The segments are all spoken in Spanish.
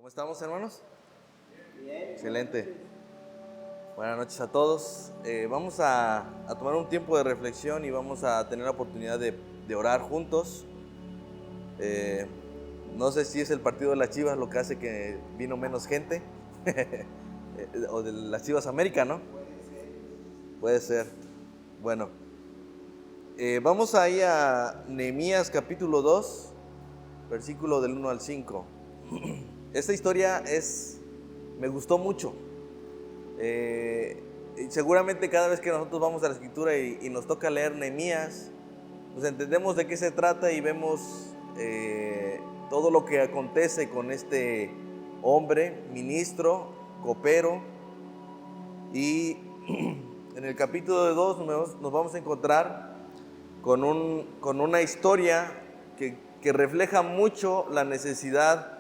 ¿Cómo estamos, hermanos? Bien. Excelente. Buenas noches a todos. Vamos a tomar un tiempo de reflexión y vamos a tener la oportunidad de orar juntos. No sé si es el partido de las Chivas lo que hace que vino menos gente. O de las Chivas América, ¿no? Puede ser. Bueno, vamos ahí a Nehemías capítulo 2, versículo del 1 al 5. Esta historia me gustó mucho. Seguramente cada vez que nosotros vamos a la escritura y nos toca leer Nehemías, pues entendemos de qué se trata y vemos todo lo que acontece con este hombre, ministro, copero. Y en el capítulo 2 nos vamos a encontrar con una historia que refleja mucho la necesidad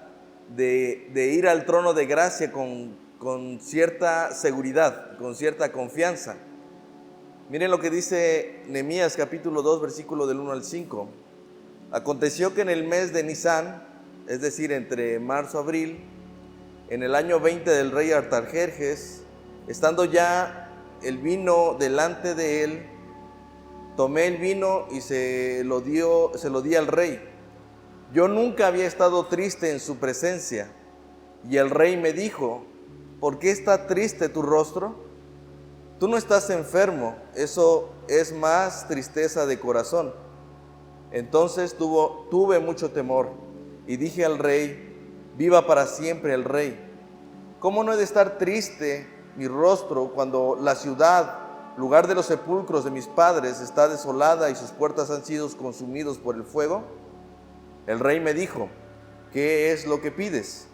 de ir al trono de gracia con cierta seguridad, con cierta confianza. Miren lo que dice Nehemías capítulo 2, versículo del 1 al 5. Aconteció que en el mes de Nisán, es decir, entre marzo y abril, en el año 20 del rey Artajerjes, estando ya el vino delante de él, tomé el vino y se lo di al rey. Yo nunca había estado triste en su presencia. Y el rey me dijo: ¿por qué está triste tu rostro? Tú no estás enfermo, eso es más tristeza de corazón. Entonces tuve mucho temor y dije al rey: viva para siempre el rey. ¿Cómo no he de estar triste mi rostro cuando la ciudad, lugar de los sepulcros de mis padres, está desolada y sus puertas han sido consumidos por el fuego? El rey me dijo: ¿qué es lo que pides?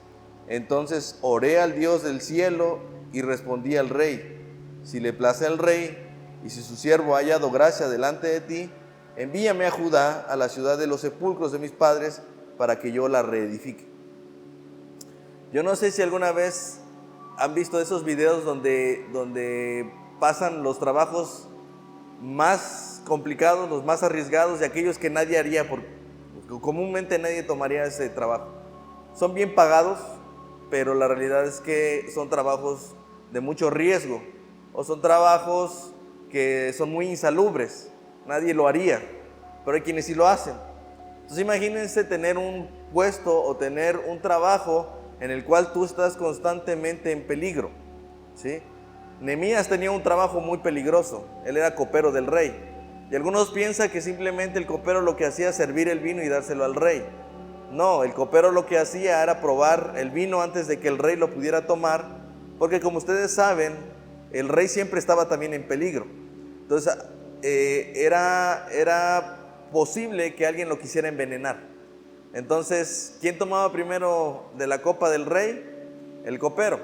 Entonces oré al Dios del cielo y respondí al rey: si le place al rey y si su siervo ha hallado gracia delante de ti, envíame a Judá, a la ciudad de los sepulcros de mis padres, para que yo la reedifique. Yo no sé si alguna vez han visto esos videos donde pasan los trabajos más complicados, los más arriesgados, y aquellos que nadie haría, porque comúnmente nadie tomaría ese trabajo. Son bien pagados, pero la realidad es que son trabajos de mucho riesgo, o son trabajos que son muy insalubres. Nadie lo haría, pero hay quienes sí lo hacen. Entonces imagínense tener un puesto o tener un trabajo en el cual tú estás constantemente en peligro, ¿sí? Nehemías tenía un trabajo muy peligroso. Él era copero del rey. Y algunos piensan que simplemente el copero lo que hacía era servir el vino y dárselo al rey. No, el copero lo que hacía era probar el vino antes de que el rey lo pudiera tomar, porque como ustedes saben, el rey siempre estaba también en peligro. Entonces era posible que alguien lo quisiera envenenar. Entonces, ¿quién tomaba primero de la copa del rey? El copero.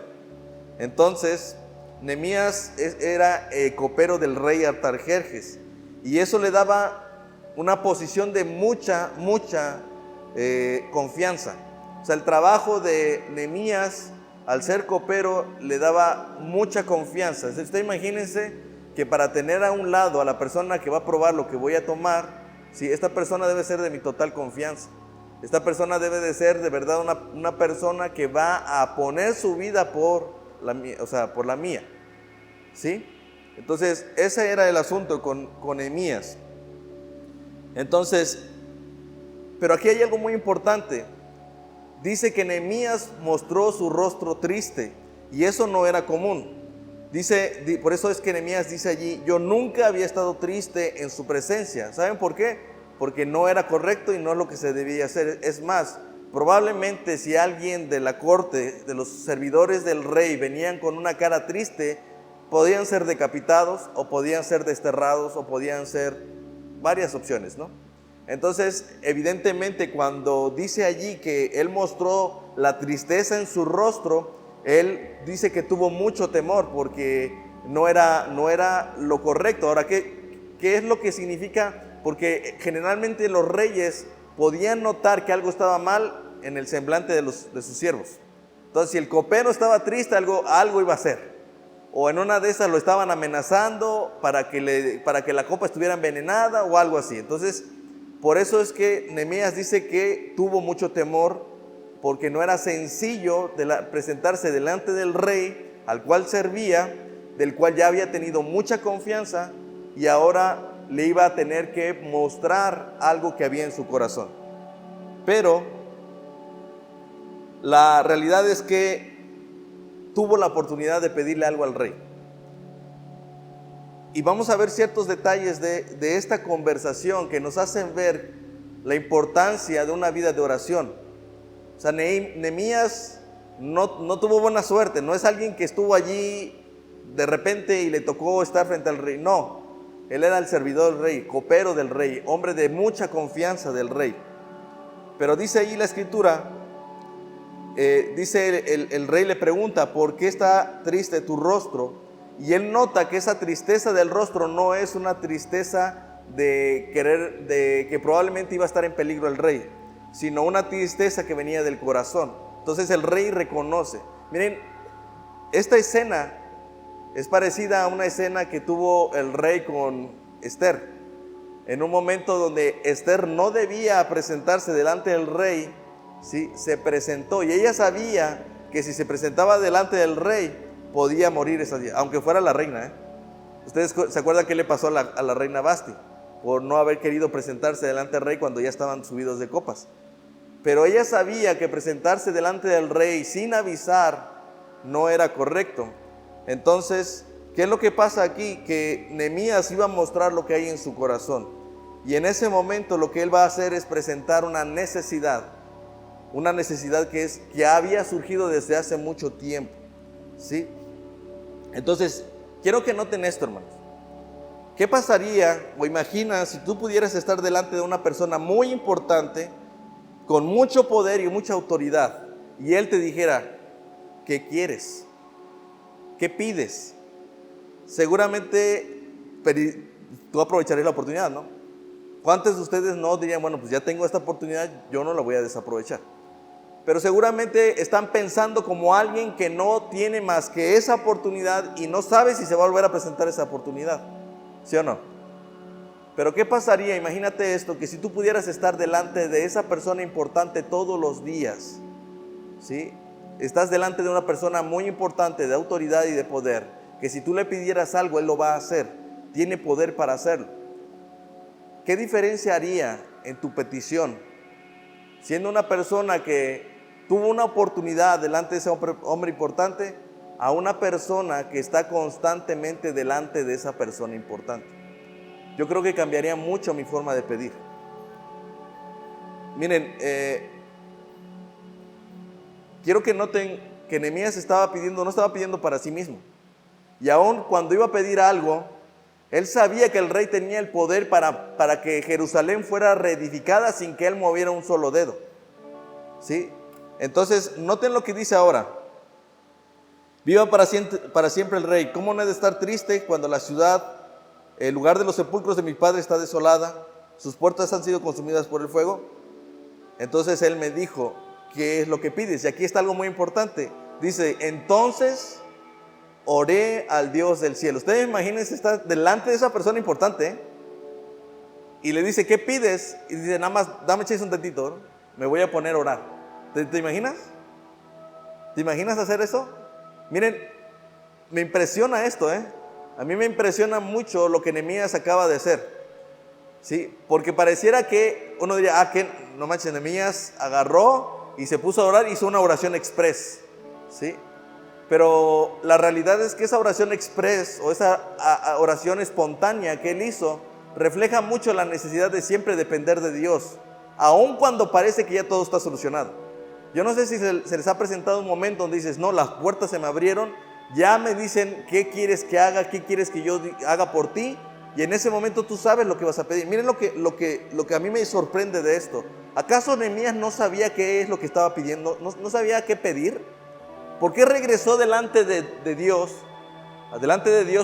Entonces, Nehemías era copero del rey Artajerjes, y eso le daba una posición de mucha confianza. O sea, el trabajo de Nehemías, al ser copero, le daba mucha confianza. Usted imagínense que para tener a un lado a la persona que va a probar lo que voy a tomar, ¿sí? Esta persona debe ser de mi total confianza. Esta persona debe de ser de verdad una persona que va a poner su vida por la mía, ¿sí? Entonces, ese era el asunto con Nehemías. Entonces, pero aquí hay algo muy importante. Dice que Nehemías mostró su rostro triste, y eso no era común. Por eso es que Nehemías dice allí: yo nunca había estado triste en su presencia. ¿Saben por qué? Porque no era correcto y no es lo que se debía hacer. Es más, probablemente si alguien de la corte, de los servidores del rey, venían con una cara triste, podían ser decapitados, o podían ser desterrados, o podían ser varias opciones, ¿no? Entonces, evidentemente, cuando dice allí que él mostró la tristeza en su rostro, él dice que tuvo mucho temor porque no era lo correcto. Ahora, ¿qué es lo que significa? Porque generalmente los reyes podían notar que algo estaba mal en el semblante de sus siervos. Entonces, si el copero estaba triste, algo iba a hacer. O en una de esas lo estaban amenazando para que la copa estuviera envenenada o algo así. Entonces, por eso es que Nehemías dice que tuvo mucho temor porque no era sencillo presentarse delante del rey al cual servía, del cual ya había tenido mucha confianza, y ahora le iba a tener que mostrar algo que había en su corazón. Pero la realidad es que tuvo la oportunidad de pedirle algo al rey. Y vamos a ver ciertos detalles de esta conversación que nos hacen ver la importancia de una vida de oración. O sea, Nehemías no tuvo buena suerte, no es alguien que estuvo allí de repente y le tocó estar frente al rey. No, él era el servidor del rey, copero del rey, hombre de mucha confianza del rey. Pero dice ahí la escritura, dice el rey le pregunta, ¿por qué está triste tu rostro? Y él nota que esa tristeza del rostro no es una tristeza de que probablemente iba a estar en peligro el rey, sino una tristeza que venía del corazón. Entonces el rey reconoce. Miren, esta escena es parecida a una escena que tuvo el rey con Esther. En un momento donde Esther no debía presentarse delante del rey, ¿sí? Se presentó, y ella sabía que si se presentaba delante del rey podía morir ese día, aunque fuera la reina. ¿Ustedes se acuerdan qué le pasó a la reina Basti? Por no haber querido presentarse delante del rey cuando ya estaban subidos de copas. Pero ella sabía que presentarse delante del rey sin avisar no era correcto. Entonces, ¿qué es lo que pasa aquí? Que Nehemías iba a mostrar lo que hay en su corazón. Y en ese momento lo que él va a hacer es presentar una necesidad que había surgido desde hace mucho tiempo, ¿sí? Entonces, quiero que noten esto, hermanos. ¿Qué pasaría, o imagina, si tú pudieras estar delante de una persona muy importante, con mucho poder y mucha autoridad, y él te dijera, ¿qué quieres? ¿Qué pides? Seguramente tú aprovecharías la oportunidad, ¿no? ¿Cuántos de ustedes no dirían, bueno, pues ya tengo esta oportunidad, yo no la voy a desaprovechar? Pero seguramente están pensando como alguien que no tiene más que esa oportunidad y no sabe si se va a volver a presentar esa oportunidad, ¿sí o no? Pero ¿qué pasaría? Imagínate esto, que si tú pudieras estar delante de esa persona importante todos los días, ¿sí? Estás delante de una persona muy importante, de autoridad y de poder, que si tú le pidieras algo, él lo va a hacer, tiene poder para hacerlo. ¿Qué diferencia haría en tu petición? Siendo una persona que tuvo una oportunidad delante de ese hombre importante, a una persona que está constantemente delante de esa persona importante. Yo creo que cambiaría mucho mi forma de pedir. Miren, quiero que noten que Nehemías no estaba pidiendo para sí mismo. Y aun cuando iba a pedir algo, él sabía que el rey tenía el poder para que Jerusalén fuera reedificada sin que él moviera un solo dedo, ¿sí? Entonces, noten lo que dice ahora. Viva para siempre el rey. ¿Cómo no he de estar triste cuando la ciudad, el lugar de los sepulcros de mi padre, está desolada? Sus puertas han sido consumidas por el fuego. Entonces él me dijo, ¿qué es lo que pides? Y aquí está algo muy importante. Dice, entonces oré al Dios del cielo. Ustedes imagínense estar delante de esa persona importante, ¿eh? Y le dice, ¿qué pides? Y dice, nada más, dame chance un tantito, ¿no? Me voy a poner a orar. ¿Te imaginas? ¿Te imaginas hacer eso? Miren, me impresiona esto, ¿eh? A mí me impresiona mucho lo que Nehemías acaba de hacer, ¿sí? Porque pareciera que uno diría, que no manches, Nehemías agarró y se puso a orar, hizo una oración express, ¿sí? Pero la realidad es que esa oración express o esa oración espontánea que él hizo refleja mucho la necesidad de siempre depender de Dios, aun cuando parece que ya todo está solucionado. Yo no sé si se les ha presentado un momento donde dices, no, las puertas se me abrieron, ya me dicen qué quieres que haga, qué quieres que yo haga por ti, y en ese momento tú sabes lo que vas a pedir. Miren lo que a mí me sorprende de esto. ¿Acaso Nehemías no sabía qué es lo que estaba pidiendo? ¿No sabía qué pedir? ¿Por qué regresó delante de Dios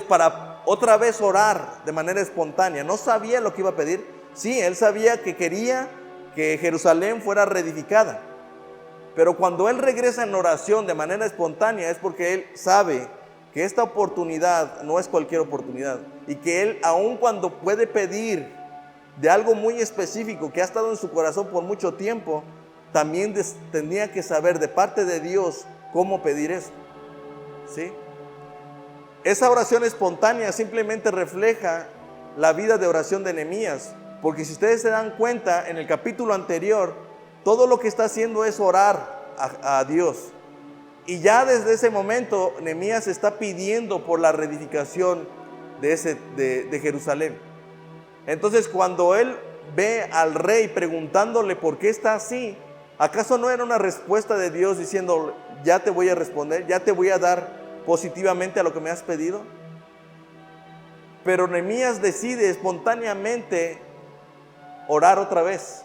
para otra vez orar de manera espontánea? ¿No sabía lo que iba a pedir? Sí, él sabía que quería que Jerusalén fuera reedificada. Pero cuando él regresa en oración de manera espontánea es porque él sabe que esta oportunidad no es cualquier oportunidad. Y que él, aun cuando puede pedir de algo muy específico que ha estado en su corazón por mucho tiempo, también tenía que saber de parte de Dios cómo pedir eso, ¿sí? Esa oración espontánea simplemente refleja la vida de oración de Nehemías, porque si ustedes se dan cuenta, en el capítulo anterior, todo lo que está haciendo es orar a Dios. Y ya desde ese momento, Nehemías está pidiendo por la reedificación de Jerusalén. Entonces, cuando él ve al rey preguntándole por qué está así, ¿acaso no era una respuesta de Dios diciendo, ya te voy a responder, ya te voy a dar positivamente a lo que me has pedido? Pero Nehemías decide espontáneamente orar otra vez.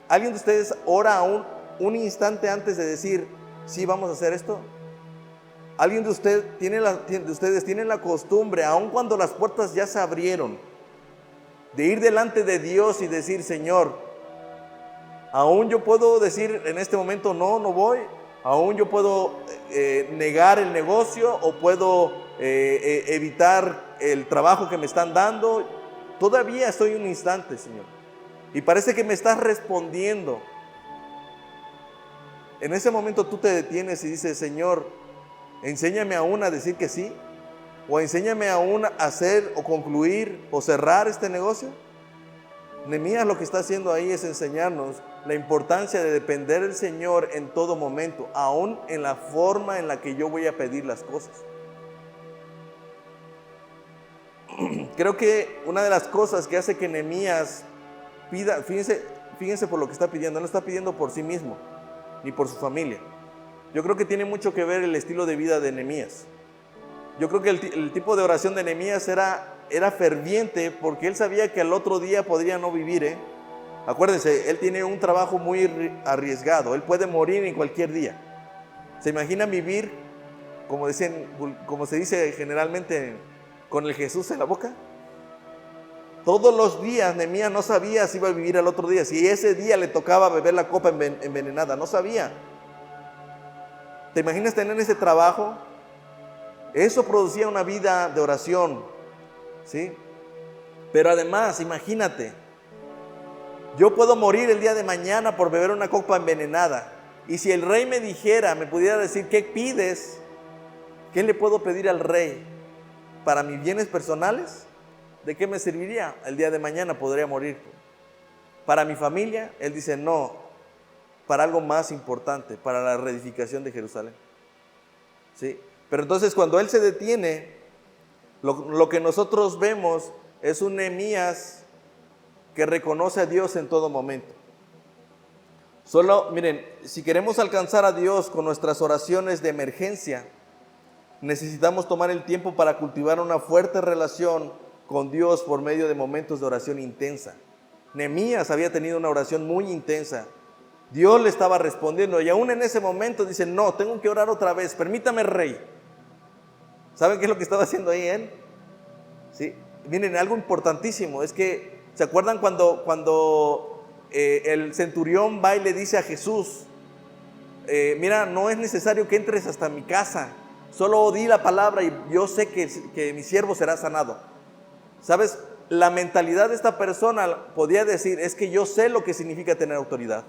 ¿Alguien de ustedes ora un instante antes de decir, sí, vamos a hacer esto? ¿Alguien de ustedes tiene la costumbre, aun cuando las puertas ya se abrieron, de ir delante de Dios y decir, Señor, aún yo puedo decir en este momento, no voy, aún yo puedo negar el negocio o puedo evitar el trabajo que me están dando, todavía estoy un instante, Señor, y parece que me estás respondiendo. En ese momento tú te detienes y dices, Señor, enséñame aún a decir que sí, o enséñame aún a hacer o concluir o cerrar este negocio. Nehemías lo que está haciendo ahí es enseñarnos la importancia de depender del Señor en todo momento, aún en la forma en la que yo voy a pedir las cosas. Creo que una de las cosas que hace que Nehemías pida, fíjense por lo que está pidiendo, no está pidiendo por sí mismo, ni por su familia. Yo creo que tiene mucho que ver el estilo de vida de Nehemías. Yo creo que el tipo de oración de Nehemías era ferviente porque él sabía que al otro día podría no vivir. Acuérdense, él tiene un trabajo muy arriesgado, él puede morir en cualquier día. ¿Se imaginan vivir, como se dice generalmente, con el Jesús en la boca? Todos los días Nehemías no sabía si iba a vivir al otro día, si ese día le tocaba beber la copa envenenada, no sabía. ¿Te imaginas tener ese trabajo? Eso producía una vida de oración, ¿sí? Pero además, imagínate, yo puedo morir el día de mañana por beber una copa envenenada. Y si el rey me pudiera decir, ¿qué pides? ¿Qué le puedo pedir al rey? ¿Para mis bienes personales? ¿De qué me serviría? El día de mañana podría morir. Para mi familia, él dice, no, para algo más importante, para la reedificación de Jerusalén. ¿Sí? Pero entonces cuando él se detiene, lo que nosotros vemos es un Nehemías que reconoce a Dios en todo momento. Solo, miren, si queremos alcanzar a Dios con nuestras oraciones de emergencia, necesitamos tomar el tiempo para cultivar una fuerte relación con Dios por medio de momentos de oración intensa. Nehemías había tenido una oración muy intensa. Dios le estaba respondiendo y aún en ese momento dice, no, tengo que orar otra vez, permítame, rey. ¿Saben qué es lo que estaba haciendo ahí él? ¿Sí? Miren, algo importantísimo, es que, ¿se acuerdan cuando el centurión va y le dice a Jesús, mira, no es necesario que entres hasta mi casa, solo di la palabra y yo sé que mi siervo será sanado? ¿Sabes? La mentalidad de esta persona podía decir, es que yo sé lo que significa tener autoridad.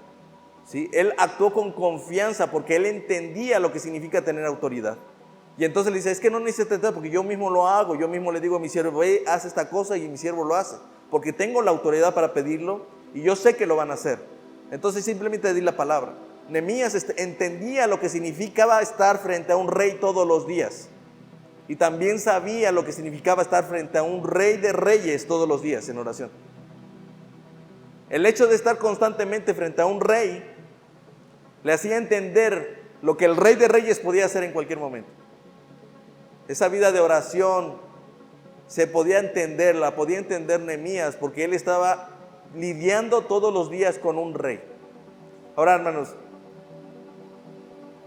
¿Sí? Él actuó con confianza porque él entendía lo que significa tener autoridad. Y entonces le dice, es que no necesitas porque yo mismo lo hago, yo mismo le digo a mi siervo, ve, haz esta cosa, y mi siervo lo hace, porque tengo la autoridad para pedirlo y yo sé que lo van a hacer. Entonces simplemente di la palabra. Nehemías entendía lo que significaba estar frente a un rey todos los días. Y también sabía lo que significaba estar frente a un rey de reyes todos los días en oración. El hecho de estar constantemente frente a un rey le hacía entender lo que el rey de reyes podía hacer en cualquier momento. Esa vida de oración se podía entender, la podía entender Nehemías, porque él estaba lidiando todos los días con un rey. Ahora, hermanos,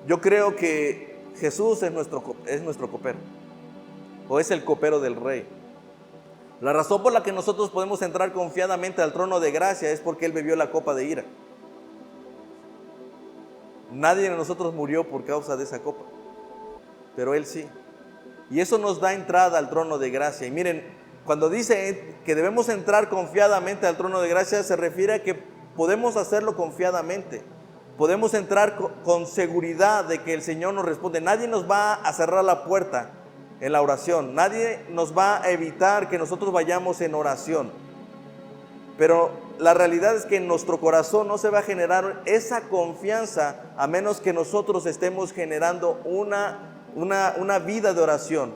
yo creo que Jesús es nuestro copero, o es el copero del rey. La razón por la que nosotros podemos entrar confiadamente al trono de gracia es porque él bebió la copa de ira. Nadie de nosotros murió por causa de esa copa, pero él sí. Y eso nos da entrada al trono de gracia. Y miren, cuando dice que debemos entrar confiadamente al trono de gracia, se refiere a que podemos hacerlo confiadamente. Podemos entrar con seguridad de que el Señor nos responde. Nadie nos va a cerrar la puerta en la oración. Nadie nos va a evitar que nosotros vayamos en oración. Pero la realidad es que en nuestro corazón no se va a generar esa confianza a menos que nosotros estemos generando una vida de oración.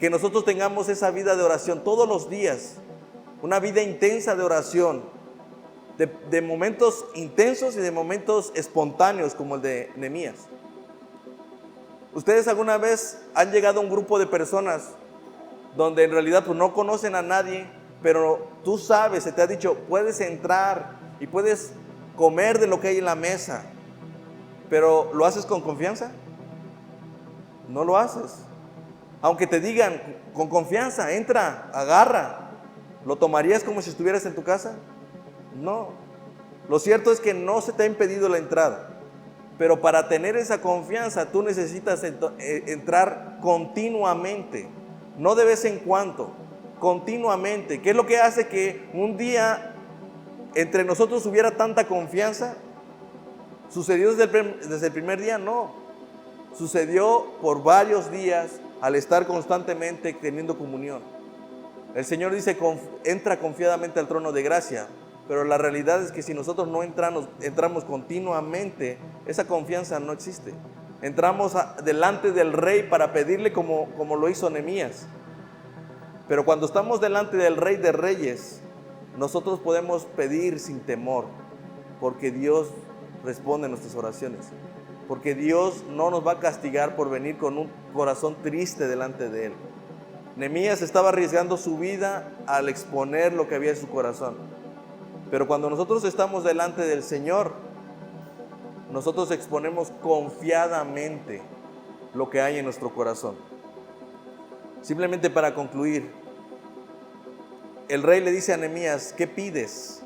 Que nosotros tengamos esa vida de oración todos los días. Una vida intensa de oración. De momentos intensos y de momentos espontáneos como el de Nehemías. ¿Ustedes alguna vez han llegado a un grupo de personas donde en realidad pues no conocen a nadie, pero tú sabes, se te ha dicho, puedes entrar y puedes comer de lo que hay en la mesa, pero ¿lo haces con confianza? No lo haces. Aunque te digan con confianza, entra, agarra, ¿lo tomarías como si estuvieras en tu casa? No. Lo cierto es que no se te ha impedido la entrada, pero para tener esa confianza tú necesitas entrar continuamente, no de vez en cuando, continuamente. ¿Qué es lo que hace que un día entre nosotros hubiera tanta confianza? ¿Sucedió desde el primer día? No. Sucedió por varios días al estar constantemente teniendo comunión. El Señor dice, entra confiadamente al trono de gracia. Pero la realidad es que si nosotros no entramos continuamente, esa confianza no existe. Entramos delante del rey para pedirle como lo hizo Nehemías. Pero cuando estamos delante del Rey de Reyes, nosotros podemos pedir sin temor, porque Dios responde nuestras oraciones. Porque Dios no nos va a castigar por venir con un corazón triste delante de Él. Nehemías estaba arriesgando su vida al exponer lo que había en su corazón. Pero cuando nosotros estamos delante del Señor, nosotros exponemos confiadamente lo que hay en nuestro corazón. Simplemente para concluir, el rey le dice a Nehemías, ¿qué pides?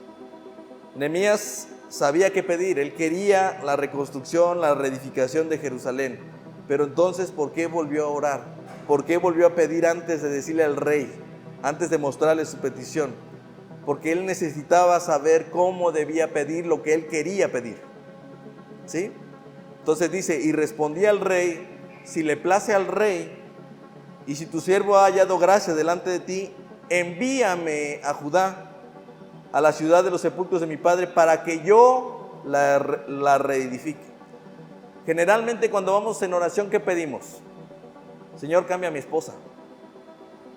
Nehemías sabía qué pedir, él quería la reconstrucción, la reedificación de Jerusalén. Pero entonces, ¿por qué volvió a orar? ¿Por qué volvió a pedir antes de decirle al rey, antes de mostrarle su petición? Porque él necesitaba saber cómo debía pedir lo que él quería pedir. ¿Sí? Entonces dice, y respondí al rey, si le place al rey, y si tu siervo ha hallado gracia delante de ti, envíame a Judá, a la ciudad de los sepulcros de mi padre, para que yo la reedifique. Generalmente cuando vamos en oración, ¿qué pedimos? Señor, cambia a mi esposa.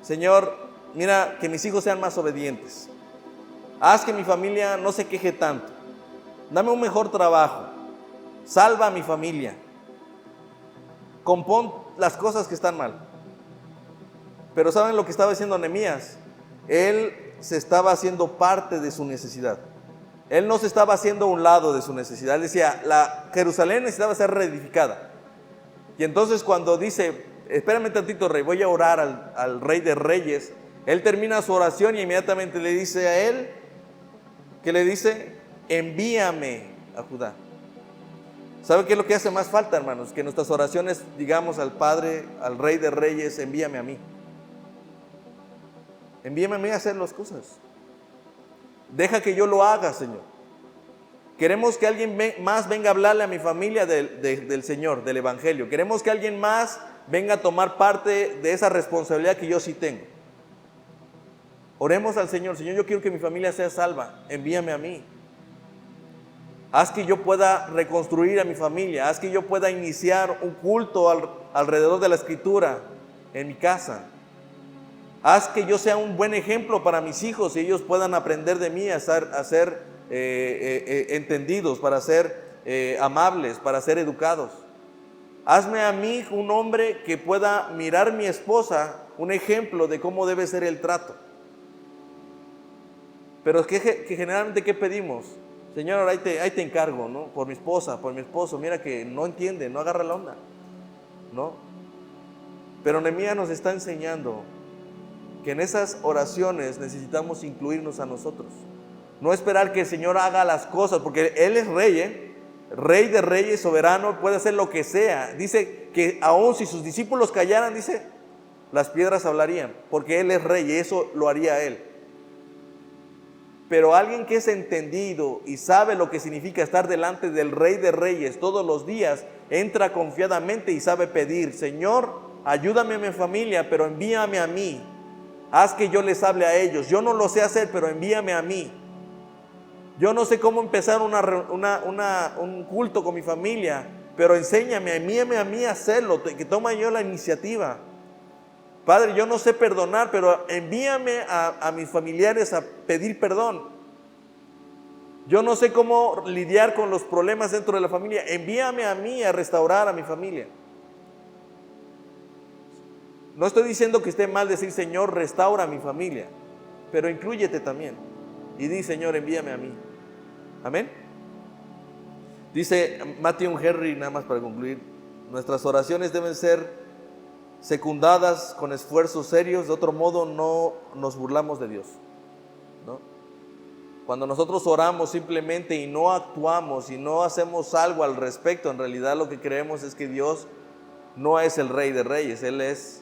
Señor, mira, que mis hijos sean más obedientes. Haz que mi familia no se queje tanto. Dame un mejor trabajo. Salva a mi familia. Compón las cosas que están mal. Pero ¿saben lo que estaba diciendo Nehemías? Él se estaba haciendo parte de su necesidad. Él no se estaba haciendo a un lado de su necesidad. Él decía, la Jerusalén necesitaba ser reedificada. Y entonces cuando dice, espérame tantito, rey, voy a orar al Rey de Reyes, él termina su oración y inmediatamente le dice a él, ¿qué le dice? Envíame a Judá. ¿Sabe qué es lo que hace más falta, hermanos? Que nuestras oraciones digamos al Padre, al Rey de Reyes, envíame a mí. Envíame a mí a hacer las cosas. Deja que yo lo haga, Señor. Queremos que alguien más venga a hablarle a mi familia del Señor, del Evangelio. Queremos que alguien más venga a tomar parte de esa responsabilidad que yo sí tengo. Oremos al Señor. Señor, yo quiero que mi familia sea salva. Envíame a mí. Haz que yo pueda reconstruir a mi familia. Haz que yo pueda iniciar un culto alrededor de la Escritura en mi casa. Haz que yo sea un buen ejemplo para mis hijos y ellos puedan aprender de mí a ser entendidos, para ser amables, para ser educados. Hazme a mí un hombre que pueda mirar a mi esposa, un ejemplo de cómo debe ser el trato. Pero que generalmente, ¿qué pedimos? Señor, ahí te encargo, ¿no? Por mi esposa, por mi esposo, mira que no entiende, no agarra la onda, ¿no? Pero Nehemías nos está enseñando que en esas oraciones necesitamos incluirnos a nosotros. No esperar que el Señor haga las cosas, porque Él es rey, Rey de reyes, soberano, puede hacer lo que sea. Dice que aun si sus discípulos callaran, dice, las piedras hablarían, porque Él es rey y eso lo haría Él. Pero alguien que es entendido y sabe lo que significa estar delante del Rey de Reyes todos los días, entra confiadamente y sabe pedir: Señor, ayúdame a mi familia, pero envíame a mí. Haz que yo les hable a ellos. Yo no lo sé hacer, pero envíame a mí. Yo no sé cómo empezar un culto con mi familia, pero enséñame, envíame a mí a hacerlo, que tome yo la iniciativa. Padre, yo no sé perdonar, pero envíame a mis familiares a pedir perdón. Yo no sé cómo lidiar con los problemas dentro de la familia. Envíame a mí a restaurar a mi familia. No estoy diciendo que esté mal decir: Señor, restaura a mi familia, pero inclúyete también. Y di: Señor, envíame a mí. Amén. Dice Matthew Henry, nada más para concluir: nuestras oraciones deben ser secundadas con esfuerzos serios, de otro modo no nos burlamos de Dios, ¿no? Cuando nosotros oramos simplemente y no actuamos y no hacemos algo al respecto, en realidad lo que creemos es que Dios no es el Rey de Reyes. Él es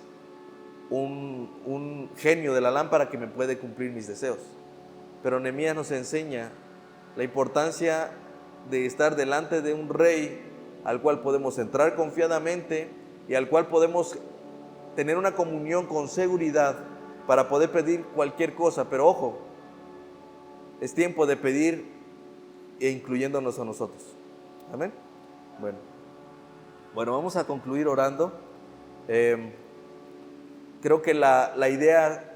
un genio de la lámpara que me puede cumplir mis deseos. Pero Nehemías nos enseña la importancia de estar delante de un rey al cual podemos entrar confiadamente y al cual podemos tener una comunión con seguridad para poder pedir cualquier cosa. Pero ojo, es tiempo de pedir e incluyéndonos a nosotros. Amén. Bueno, vamos a concluir orando. Creo que la idea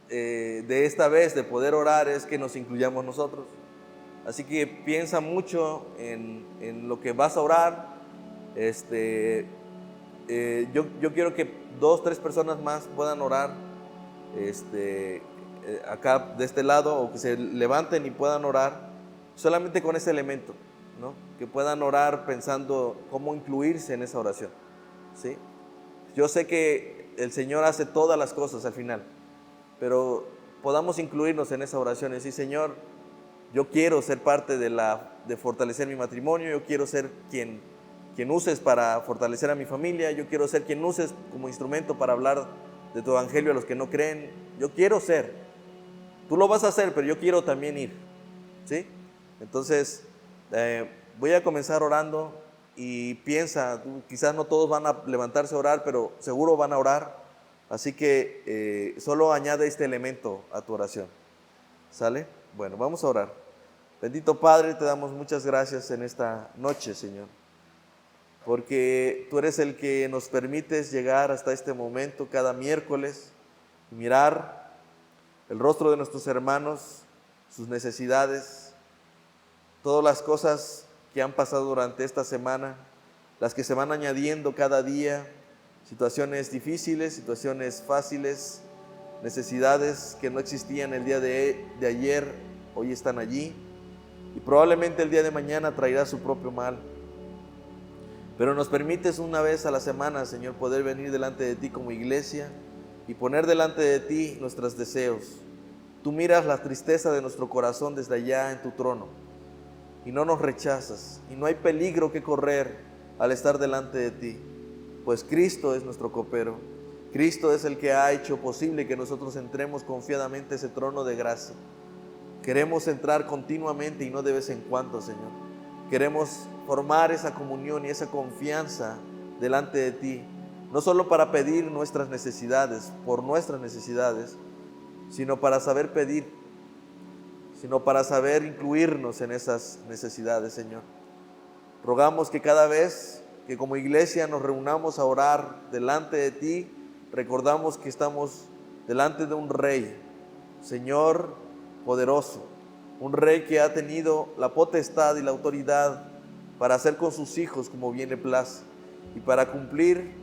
de esta vez de poder orar es que nos incluyamos nosotros. Así que piensa mucho en lo que vas a orar. Yo quiero que 2, 3 personas más puedan orar acá de este lado, o que se levanten y puedan orar solamente con ese elemento, ¿no? Que puedan orar pensando cómo incluirse en esa oración, ¿sí? Yo sé que el Señor hace todas las cosas al final, pero podamos incluirnos en esa oración y decir: Señor, yo quiero ser parte de fortalecer mi matrimonio. Yo quiero ser quien uses para fortalecer a mi familia. Yo quiero ser quien uses como instrumento para hablar de tu evangelio a los que no creen. Yo quiero ser. Tú lo vas a hacer, pero yo quiero también ir, ¿sí? Entonces, voy a comenzar orando y piensa, quizás no todos van a levantarse a orar, pero seguro van a orar. Así que solo añade este elemento a tu oración. ¿Sale? Bueno, vamos a orar. Bendito Padre, te damos muchas gracias en esta noche, Señor, porque tú eres el que nos permites llegar hasta este momento cada miércoles y mirar el rostro de nuestros hermanos, sus necesidades, todas las cosas que han pasado durante esta semana, las que se van añadiendo cada día, situaciones difíciles, situaciones fáciles, necesidades que no existían el día de ayer, hoy están allí, y probablemente el día de mañana traerá su propio mal. Pero nos permites una vez a la semana, Señor, poder venir delante de ti como iglesia y poner delante de ti nuestros deseos. Tú miras la tristeza de nuestro corazón desde allá en tu trono y no nos rechazas, y no hay peligro que correr al estar delante de ti, pues Cristo es nuestro copero. Cristo es el que ha hecho posible que nosotros entremos confiadamente a ese trono de gracia. Queremos entrar continuamente y no de vez en cuando, Señor. Queremos formar esa comunión y esa confianza delante de ti, no solo para pedir nuestras necesidades, por nuestras necesidades, sino para saber pedir, sino para saber incluirnos en esas necesidades, Señor. Rogamos que cada vez que como iglesia nos reunamos a orar delante de ti, recordamos que estamos delante de un Rey, Señor poderoso, un Rey que ha tenido la potestad y la autoridad para hacer con sus hijos como bien le place y para cumplir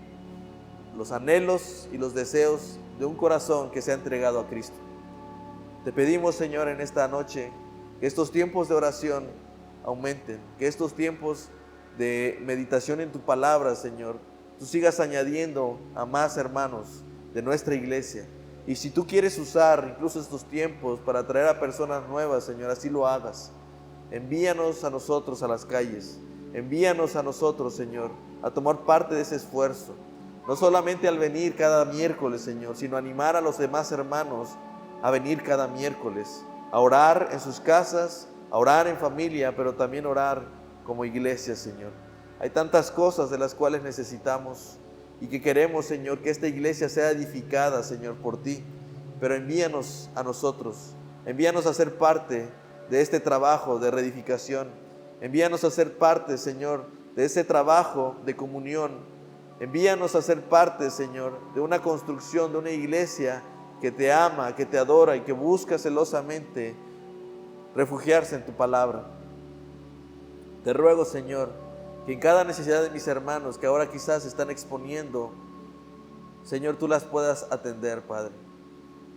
los anhelos y los deseos de un corazón que se ha entregado a Cristo. Te pedimos, Señor, en esta noche que estos tiempos de oración aumenten, que estos tiempos de meditación en tu palabra, Señor, tú sigas añadiendo a más hermanos de nuestra iglesia. Y si tú quieres usar incluso estos tiempos para traer a personas nuevas, Señor, así lo hagas. Envíanos a nosotros a las calles. Envíanos a nosotros, Señor, a tomar parte de ese esfuerzo. No solamente al venir cada miércoles, Señor, sino animar a los demás hermanos a venir cada miércoles. a orar en sus casas, a orar en familia, pero también orar como iglesia, Señor. Hay tantas cosas de las cuales necesitamos y que queremos, Señor, que esta iglesia sea edificada, Señor, por ti. Pero envíanos a nosotros, envíanos a ser parte de este trabajo de reedificación. Envíanos a ser parte, Señor, de ese trabajo de comunión. Envíanos a ser parte, Señor, de una construcción, de una iglesia que te ama, que te adora y que busca celosamente refugiarse en tu palabra. Te ruego, Señor, que en cada necesidad de mis hermanos que ahora quizás están exponiendo, Señor, tú las puedas atender, Padre.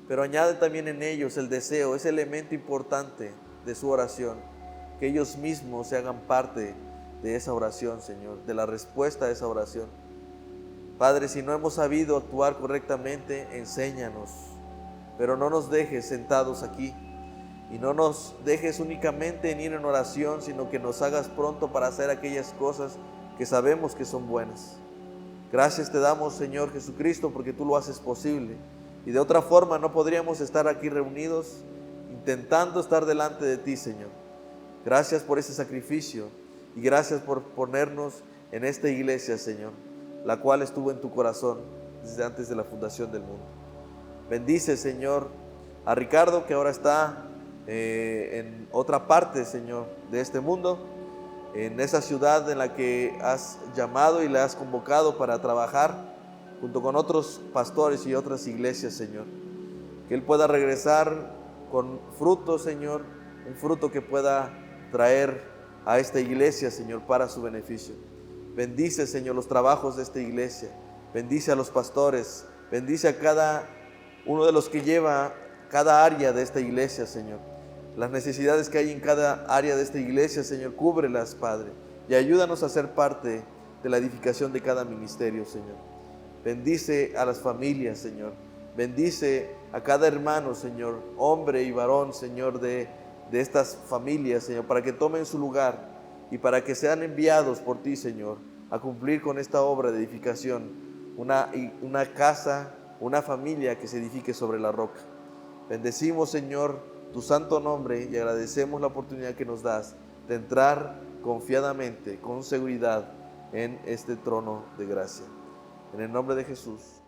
Pero añade también en ellos el deseo, ese elemento importante de su oración, que ellos mismos se hagan parte de esa oración, Señor, de la respuesta a esa oración. Padre, si no hemos sabido actuar correctamente, enséñanos, pero no nos dejes sentados aquí y no nos dejes únicamente en ir en oración, sino que nos hagas pronto para hacer aquellas cosas que sabemos que son buenas. Gracias te damos, Señor Jesucristo, porque tú lo haces posible. Y de otra forma no podríamos estar aquí reunidos intentando estar delante de ti, Señor. Gracias por ese sacrificio y gracias por ponernos en esta iglesia, Señor, la cual estuvo en tu corazón desde antes de la fundación del mundo. Bendice, Señor, a Ricardo, que ahora está en otra parte, Señor, de este mundo, en esa ciudad en la que has llamado y le has convocado para trabajar junto con otros pastores y otras iglesias, Señor. Que él pueda regresar con fruto, Señor, un fruto que pueda traer a esta iglesia, Señor, para su beneficio. Bendice, Señor, los trabajos de esta iglesia. Bendice a los pastores. Bendice a cada uno de los que lleva cada área de esta iglesia, Señor. Las necesidades que hay en cada área de esta iglesia, Señor, cúbrelas, Padre. Y ayúdanos a ser parte de la edificación de cada ministerio, Señor. Bendice a las familias, Señor. Bendice a cada hermano, Señor, hombre y varón, Señor, de estas familias, Señor, para que tomen su lugar y para que sean enviados por ti, Señor, a cumplir con esta obra de edificación, una casa, una familia que se edifique sobre la roca. Bendecimos, Señor, tu santo nombre y agradecemos la oportunidad que nos das de entrar confiadamente, con seguridad, en este trono de gracia. En el nombre de Jesús.